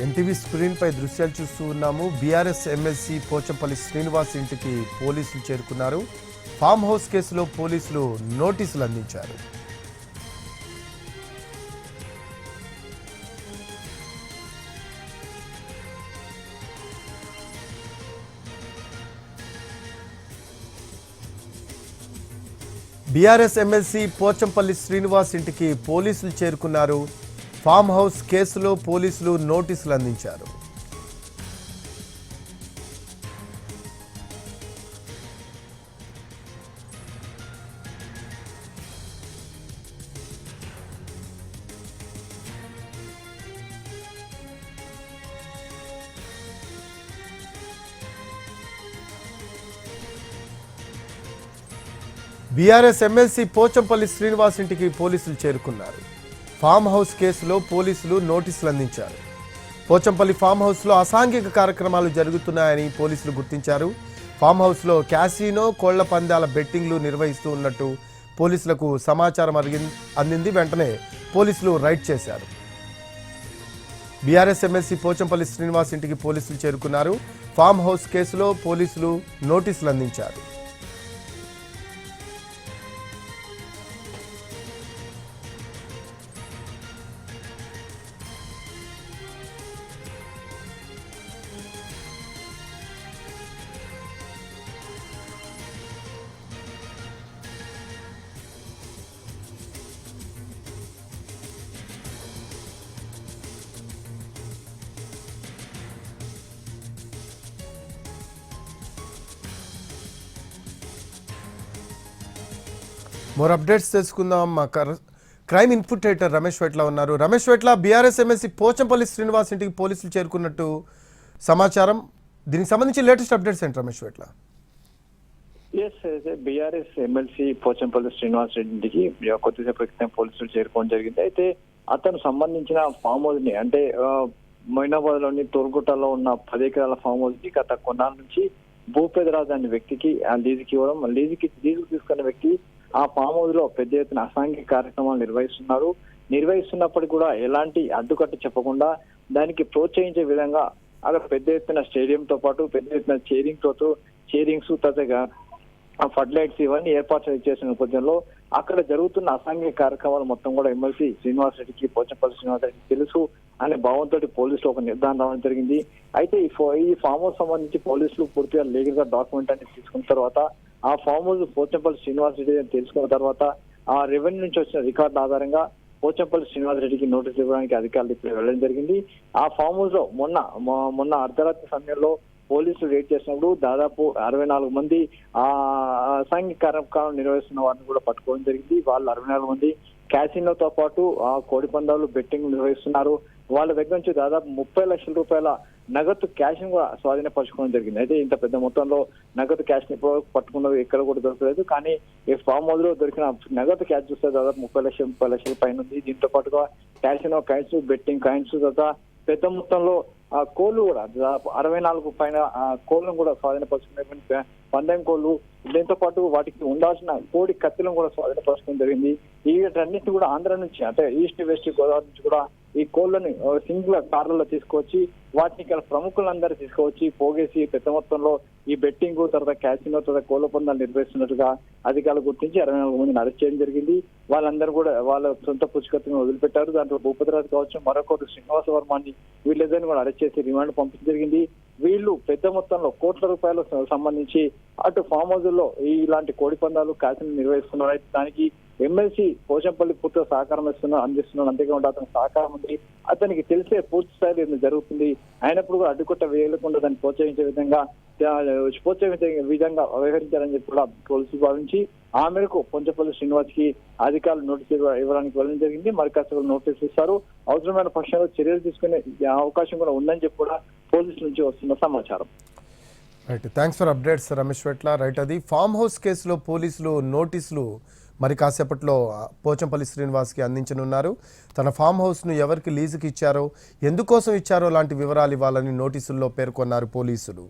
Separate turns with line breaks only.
NTV screen పై దృశ్యాలు చూస్తూ ఉన్నాము. బీఆర్ఎస్ ఎమ్మెల్సీ పోచంపల్లి శ్రీనివాస్ ఇంటికి పోలీసులు చేరుకున్నారు. ఫామ్ హౌస్ కేసులో పోలీసులు నోటీసులు అందించారు. బీఆర్ఎస్ ఎమ్మెల్సీ పోచంపల్లి శ్రీనివాస్ ఇంటికి పోలీసులు చేరుకున్నారు. ఫామ్ హౌస్ కేసులో పోలీసులు నోటీసులు అందించారు. బీఆర్ఎస్ ఎమ్మెల్సీ పోచంపల్లి శ్రీనివాస్ ఇంటికి పోలీసులు చేరుకున్నారు. ఫామ్ హౌస్ కేసులో పోలీసులు నోటీసులు అందించారు. పోచంపల్లి ఫామ్ హౌస్లో అసాంఘిక కార్యక్రమాలు జరుగుతున్నాయని పోలీసులు గుర్తించారు. ఫామ్ హౌస్లో క్యాసినో, కోళ్ల పందాల బెట్టింగ్లు నిర్వహిస్తూ ఉన్నట్టు పోలీసులకు సమాచారం అందింది. వెంటనే పోలీసులు రైడ్ చేశారు. బీఆర్ఎస్ ఎమ్మెల్సీ పోచంపల్లి శ్రీనివాస్ ఇంటికి పోలీసులు చేరుకున్నారు. ఫామ్ హౌస్ కేసులో పోలీసులు నోటీసులు అందించారు. మోర్ అప్డేట్స్ తెలుసుకుందాం. మా క్రైమ్ ఇన్పుట్ ఎడిటర్ రమేష్ వెట్ల ఉన్నారు. రమేష్ వెట్ల, బీఆర్ఎస్ ఎమ్మెల్సీ పోచంపల్లి శ్రీనివాస్ ఇంటికి పోలీసులు చేరుకున్నట్టు సమాచారం. దీనికి సంబంధించి లేటెస్ట్ అప్డేట్స్ ఏంటి రమేష్ వెట్ల?
బీఆర్ఎస్ ఎమ్మెల్సీ పోచంపల్లి శ్రీనివాస్ ఇంటికి కొద్దిసేపు క్రితం పోలీసులు చేరుకోవడం జరిగింది. అయితే అతను సంబంధించిన ఫామ్ హౌస్ ని, అంటే మొయినాబాద్ లోని తోర్గుట్టలో ఉన్న 10 ఎకరాల ఫామ్ హౌస్ ని గత కొన్నాళ్ళ నుంచి భూపేదరాజు అనే వ్యక్తికి లీజుకి ఇవ్వడం, లీజుకి తీసుకున్న వ్యక్తి ఆ ఫామ్ హౌస్ లో పెద్ద ఎత్తున అసాంఘిక కార్యక్రమాలు నిర్వహిస్తున్నప్పటికీ కూడా ఎలాంటి అడ్డుకట్ట చెప్పకుండా దానికి ప్రోత్సహించే విధంగా అక్కడ పెద్ద ఎత్తున స్టేడియంతో పాటు పెద్ద ఎత్తున చైరింగ్స్ తరచుగా ఫడ్ లైట్స్ ఇవన్నీ ఏర్పాటు చేసిన నేపథ్యంలో అక్కడ జరుగుతున్న అసాంఘిక కార్యక్రమాలు మొత్తం కూడా ఎమ్మెల్సీ శ్రీనివాస్ రెడ్డికి, పోచంపల్లి శ్రీనివాస్ రెడ్డికి తెలుసు అనే భావంతో పోలీసులు ఒక నిర్ధారణ రావడం జరిగింది. అయితే ఈ ఫామ్ హౌస్ సంబంధించి పోలీసులు పూర్తిగా లీగల్ గా డాక్యుమెంట్ అనేది తీసుకున్న తర్వాత ఆ ఫామ్ హౌస్ పోచంపల్లి శ్రీనివాస్ రెడ్డి అని తెలుసుకున్న తర్వాత ఆ రెవెన్యూ నుంచి వచ్చిన రికార్డుల ఆధారంగా పోచంపల్లి శ్రీనివాస్ రెడ్డికి నోటీసులు ఇవ్వడానికి అధికారులు ఇప్పుడు వెళ్ళడం జరిగింది. ఆ ఫామ్ హౌస్ లో మొన్న అర్ధరాత్రి సమయంలో పోలీసులు రేడ్ చేసినప్పుడు దాదాపు 64 మంది ఆ అసాంఘిక కార్యక్రమాలు నిర్వహిస్తున్న వారిని కూడా పట్టుకోవడం జరిగింది. వాళ్ళు 64 మంది క్యాసినోతో పాటు ఆ కోడి పందాలు బెట్టింగ్ నిర్వహిస్తున్నారు. వాళ్ళ దగ్గర నుంచి దాదాపు 30 లక్షల రూపాయల నగదు క్యాష్ ని కూడా స్వాధీనపరచుకోవడం జరిగింది. అయితే ఇంత పెద్ద మొత్తంలో నగదు క్యాష్ ని పట్టుకున్నది ఎక్కడ కూడా దొరకలేదు. కానీ ఈ ఫామ్ హౌస్ లో దొరికిన నగదు క్యాష్ చూస్తే దాదాపు 30 లక్షల పైన ఉంది. దీంతో పాటుగా క్యాసినో కాయిన్స్, బెట్టింగ్ కాయిన్స్ తర్వాత పెద్ద మొత్తంలో ఆ కోళ్లు కూడా దాదాపు 64 పైన కోళ్లను కూడా స్వాధీనపరుచుకునే పందెం కోళ్లు, దీంతో పాటు వాటికి ఉండాల్సిన కోడి కత్తులను కూడా స్వాధీనపరచుకోవడం జరిగింది. వీటన్నిటిని కూడా ఆంధ్ర నుంచి, అంటే ఈస్ట్ వెస్ట్ గోదావరి నుంచి కూడా ఈ కోళ్లని సింగిల్ కార్లలో తీసుకొచ్చి వాటిని ఇక్కడ ప్రముఖులందరూ తీసుకువచ్చి పోగేసి పెద్ద మొత్తంలో ఈ బెట్టింగ్ తర్వాత క్యాసినో తర్వాత కోళ్ల పందాలు నిర్వహిస్తున్నట్టుగా అధికారులు గుర్తించి 64 మందిని అరెస్ట్ చేయడం జరిగింది. వాళ్ళందరూ కూడా వాళ్ళ సొంత పుస్తకత్తులను వదిలిపెట్టారు. దాంట్లో భూపతిరాజు కావచ్చు, మరొకరు శ్రీనివాస వర్మని, వీళ్ళిద్దరిని కూడా అరెస్ట్ చేసి రిమాండ్ పంపించడం జరిగింది. వీళ్ళు పెద్ద మొత్తంలో కోట్ల రూపాయలకు సంబంధించి అటు ఫామ్ హౌస్ లో ఇలాంటి కోడి పందాలు క్యాసినో నిర్వహిస్తున్నారు. దానికి ఎమ్మెల్సీ పోచంపల్లి పూర్తిగా సహకారం అందిస్తున్నాడు. అంతేకాకుండా అతని సహకారం ఉంది, అతనికి తెలిసే పూర్తి స్థాయిలో జరుగుతుంది అయినప్పుడు కూడా అడ్డుకొట్ట వేయకుండా దాన్ని ప్రోత్సహించే విధంగా వ్యవహరించారని చెప్పి కూడా పోలీసులు భావించి ఆ మేరకు పోచంపల్లి శ్రీనివాస్ కి అధికారులు నోటీసులు ఇవ్వడానికి వెళ్ళడం జరిగింది. మరి కాస్త నోటీసులు ఇస్తారు, అవసరమైన పక్షంలో చర్యలు తీసుకునే అవకాశం కూడా ఉందని చెప్పి కూడా పోలీసుల నుంచి వస్తున్న సమాచారం.
Right, thanks for updates Ramesh వెట్ల. Right, అది ఫామ్ హౌస్ కేసులో పోలీసులు నోటీసులు మరి కాసేపట్లో పోచంపల్లి శ్రీనివాస్కి అందించనున్నారు. తన ఫామ్ హౌస్ను ఎవరికి లీజుకి ఇచ్చారో, ఎందుకోసం ఇచ్చారో లాంటి వివరాలు ఇవ్వాలని నోటీసుల్లో పేర్కొన్నారు పోలీసులు.